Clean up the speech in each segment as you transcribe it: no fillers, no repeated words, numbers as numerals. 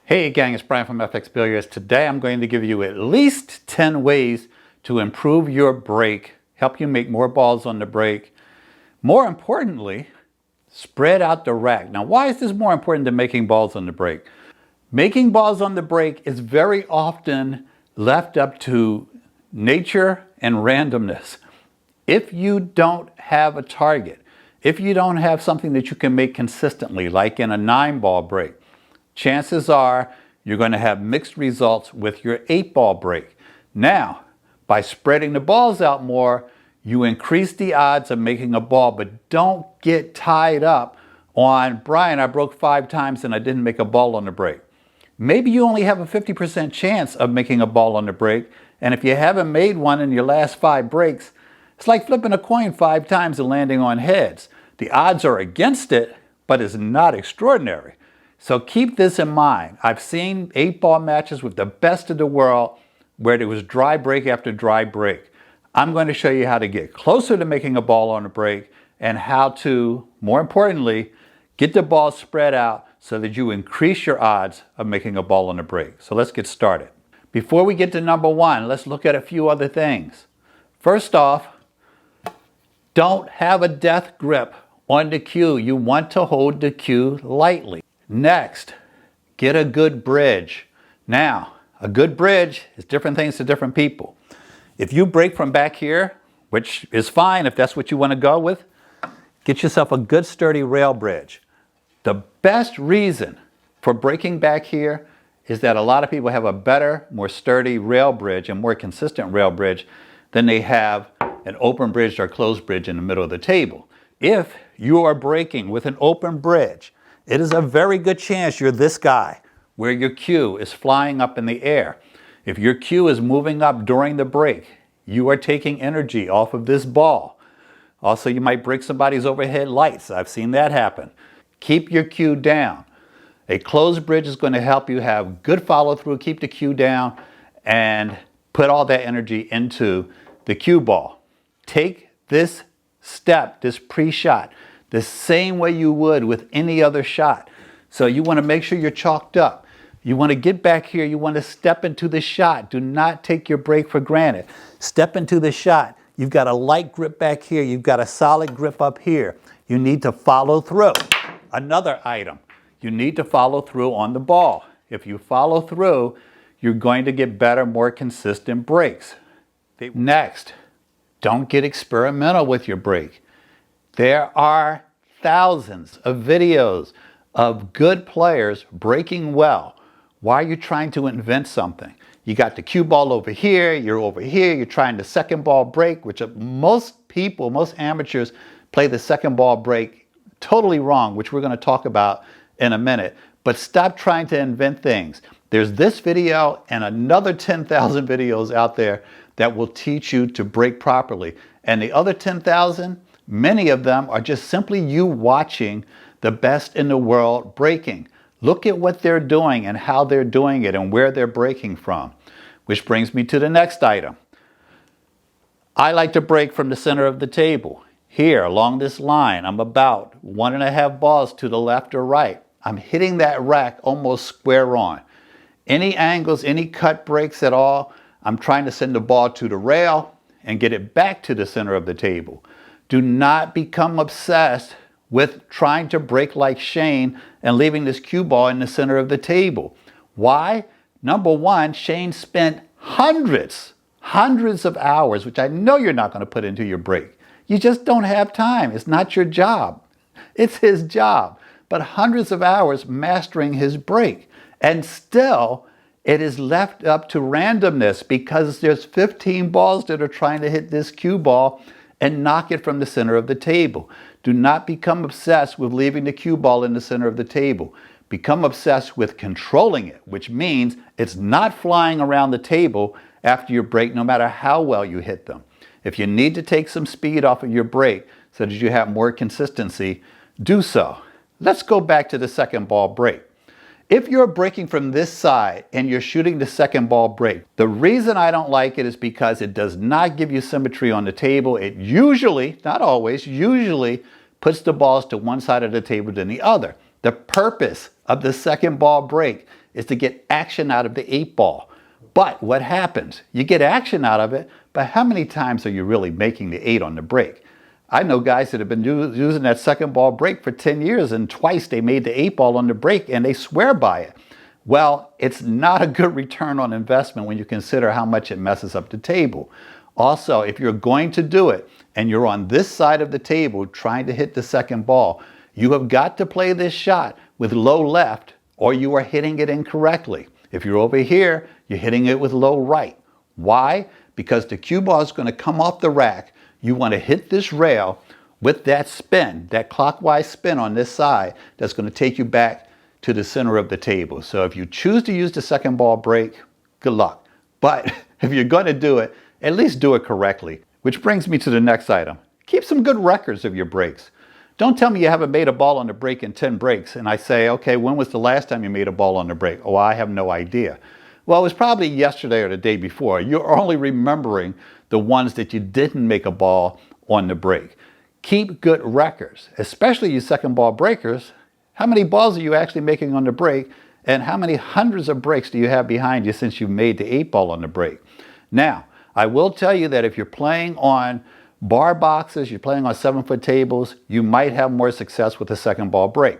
Hey gang, it's Bryan from FXBilliards. Today I'm going to give you at least 10 ways to improve your break, help you make more balls on the break. More importantly, spread out the rack. Now, why is this more important than making balls on the break? Making balls on the break is very often left up to nature and randomness. If you don't have a target, if you don't have something that you can make consistently, like in a 9-ball break, chances are you're going to have mixed results with your 8-ball break. Now, by spreading the balls out more, you increase the odds of making a ball, but don't get tied up on, Bryan, I broke 5 times and I didn't make a ball on the break. Maybe you only have a 50% chance of making a ball on the break, and if you haven't made one in your last 5 breaks, it's like flipping a coin 5 times and landing on heads. The odds are against it, but it's not extraordinary. So keep this in mind. I've seen 8-ball matches with the best of the world where there was dry break after dry break. I'm going to show you how to get closer to making a ball on a break and how to, more importantly, get the ball spread out so that you increase your odds of making a ball on a break. So let's get started. Before we get to number 1, let's look at a few other things. First off, don't have a death grip on the cue. You want to hold the cue lightly. Next, get a good bridge. Now, a good bridge is different things to different people. If you break from back here, which is fine if that's what you want to go with, get yourself a good sturdy rail bridge. The best reason for breaking back here is that a lot of people have a better, more sturdy rail bridge and more consistent rail bridge than they have an open bridge or closed bridge in the middle of the table. If you are breaking with an open bridge, it is a very good chance you're this guy, where your cue is flying up in the air. If your cue is moving up during the break, you are taking energy off of this ball. Also, you might break somebody's overhead lights. I've seen that happen. Keep your cue down. A closed bridge is going to help you have good follow-through, keep the cue down, and put all that energy into the cue ball. Take this step, this pre-shot, the same way you would with any other shot. So you want to make sure you're chalked up. You want to get back here. You want to step into the shot. Do not take your break for granted. Step into the shot. You've got a light grip back here. You've got a solid grip up here. You need to follow through. Another item, you need to follow through on the ball. If you follow through, you're going to get better, more consistent breaks. Next, don't get experimental with your break. There are thousands of videos of good players breaking well. Why are you trying to invent something? You got the cue ball over here, you're trying the second ball break, which most people, most amateurs play the second ball break totally wrong, which we're going to talk about in a minute. But stop trying to invent things. There's this video and another 10,000 videos out there that will teach you to break properly. And the other 10,000, many of them are just simply you watching the best in the world breaking. Look at what they're doing and how they're doing it and where they're breaking from. Which brings me to the next item. I like to break from the center of the table. Here, along this line, I'm about 1.5 balls to the left or right. I'm hitting that rack almost square on. Any angles, any cut breaks at all, I'm trying to send the ball to the rail and get it back to the center of the table. Do not become obsessed with trying to break like Shane and leaving this cue ball in the center of the table. Why? Number 1, Shane spent hundreds of hours, which I know you're not going to put into your break. You just don't have time. It's not your job. It's his job. But hundreds of hours mastering his break. And still, it is left up to randomness because there's 15 balls that are trying to hit this cue ball and knock it from the center of the table. Do not become obsessed with leaving the cue ball in the center of the table. Become obsessed with controlling it, which means it's not flying around the table after your break, no matter how well you hit them. If you need to take some speed off of your break so that you have more consistency, do so. Let's go back to the second ball break. If you're breaking from this side and you're shooting the second ball break, the reason I don't like it is because it does not give you symmetry on the table. It usually, not always, usually puts the balls to one side of the table than the other. The purpose of the second ball break is to get action out of the 8-ball. But what happens? You get action out of it, but how many times are you really making the 8 on the break? I know guys that have been using that second ball break for 10 years and twice they made the 8-ball on the break and they swear by it. Well, it's not a good return on investment when you consider how much it messes up the table. Also, if you're going to do it and you're on this side of the table trying to hit the second ball, you have got to play this shot with low left or you are hitting it incorrectly. If you're over here, you're hitting it with low right. Why? Because the cue ball is going to come off the rack. You want to hit this rail with that spin, that clockwise spin on this side that's going to take you back to the center of the table. So if you choose to use the second ball break, good luck. But if you're going to do it, at least do it correctly. Which brings me to the next item. Keep some good records of your breaks. Don't tell me you haven't made a ball on the break in 10 breaks and I say, okay, when was the last time you made a ball on the break? Oh, I have no idea. Well, it was probably yesterday or the day before. You're only remembering the ones that you didn't make a ball on the break. Keep good records, especially you second ball breakers. How many balls are you actually making on the break? And how many hundreds of breaks do you have behind you since you made the 8-ball on the break? Now, I will tell you that if you're playing on bar boxes, you're playing on 7-foot tables, you might have more success with a second ball break.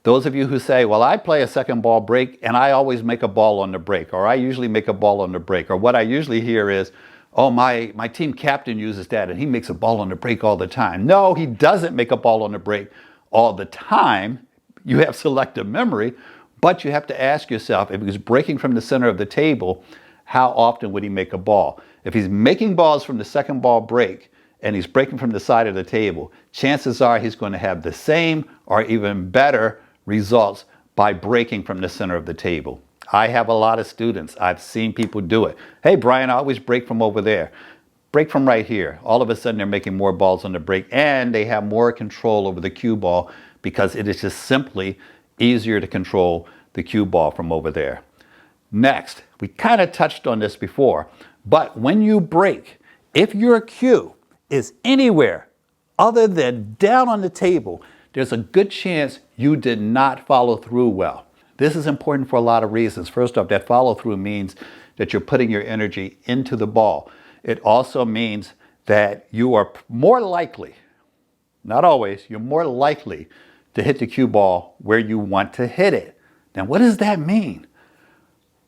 Those of you who say, well, I play a second ball break and I always make a ball on the break, or I usually make a ball on the break, or what I usually hear is, oh, my team captain uses that and he makes a ball on the break all the time. No, he doesn't make a ball on the break all the time. You have selective memory, but you have to ask yourself, if he's breaking from the center of the table, how often would he make a ball? If he's making balls from the second ball break and he's breaking from the side of the table, chances are he's going to have the same or even better results by breaking from the center of the table. I have a lot of students. I've seen people do it. Hey, Brian, I always break from over there. Break from right here. All of a sudden, they're making more balls on the break, and they have more control over the cue ball because it is just simply easier to control the cue ball from over there. Next, we kind of touched on this before, but when you break, if your cue is anywhere other than down on the table, there's a good chance you did not follow through well. This is important for a lot of reasons. First off, that follow through means that you're putting your energy into the ball. It also means that you are more likely, not always, you're more likely to hit the cue ball where you want to hit it. Now, what does that mean?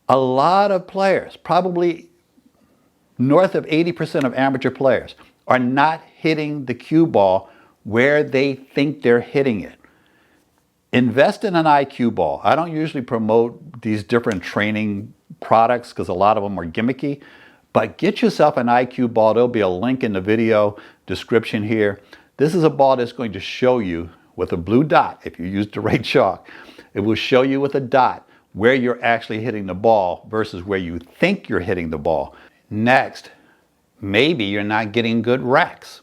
A lot of players, probably north of 80% of amateur players, are not hitting the cue ball where they think they're hitting it. Invest in an IQ ball. I don't usually promote these different training products because a lot of them are gimmicky, but get yourself an IQ ball. There'll be a link in the video description here. This is a ball that's going to show you with a blue dot, if you use the right chalk, it will show you with a dot where you're actually hitting the ball versus where you think you're hitting the ball. Next, maybe you're not getting good racks.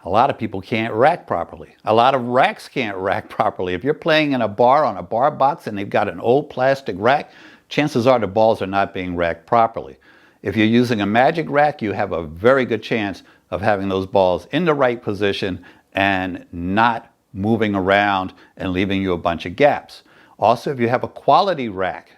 A lot of people can't rack properly. A lot of racks can't rack properly. If you're playing in a bar on a bar box and they've got an old plastic rack, chances are the balls are not being racked properly. If you're using a magic rack, you have a very good chance of having those balls in the right position and not moving around and leaving you a bunch of gaps. Also, if you have a quality rack,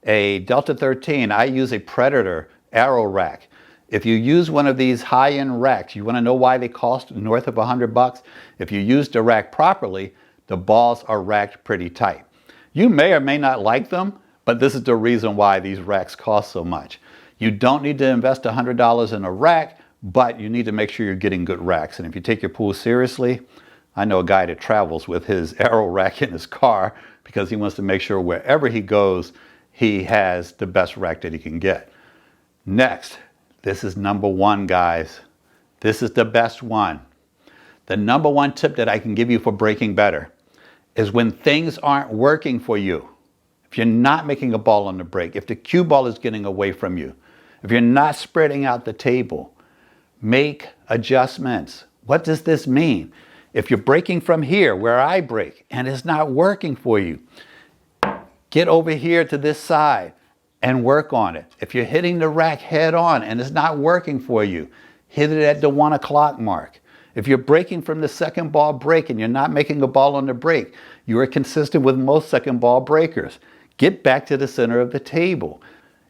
a Delta 13, I use a Predator Arrow rack. If you use one of these high-end racks, you want to know why they cost north of $100? If you use the rack properly, the balls are racked pretty tight. You may or may not like them, but this is the reason why these racks cost so much. You don't need to invest $100 in a rack, but you need to make sure you're getting good racks. And if you take your pool seriously, I know a guy that travels with his Arrow rack in his car because he wants to make sure wherever he goes, he has the best rack that he can get. Next, this is number one, guys. This is the best one. The number one tip that I can give you for breaking better is when things aren't working for you. If you're not making a ball on the break, if the cue ball is getting away from you, if you're not spreading out the table, make adjustments. What does this mean? If you're breaking from here, where I break, and it's not working for you, get over here to this side and work on it. If you're hitting the rack head on and it's not working for you, hit it at the 1 o'clock mark. If you're breaking from the second ball break and you're not making a ball on the break, you are consistent with most second ball breakers. Get back to the center of the table.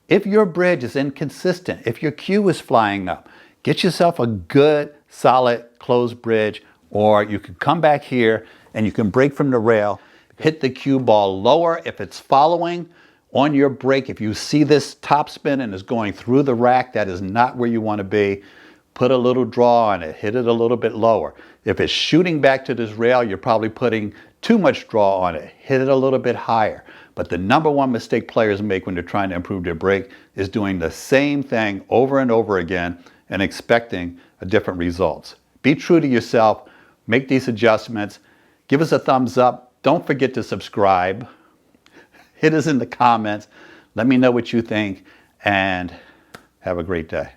If your bridge is inconsistent, if your cue is flying up, get yourself a good, solid, closed bridge, or you can come back here and you can break from the rail, hit the cue ball lower if it's following on your break. If you see this top spin and is going through the rack, that is not where you want to be. Put a little draw on it, hit it a little bit lower. If it's shooting back to this rail, you're probably putting too much draw on it. Hit it a little bit higher. But the number one mistake players make when they're trying to improve their break is doing the same thing over and over again and expecting a different results. Be true to yourself, make these adjustments, give us a thumbs up. Don't forget to subscribe. Hit us in the comments. Let me know what you think, and have a great day.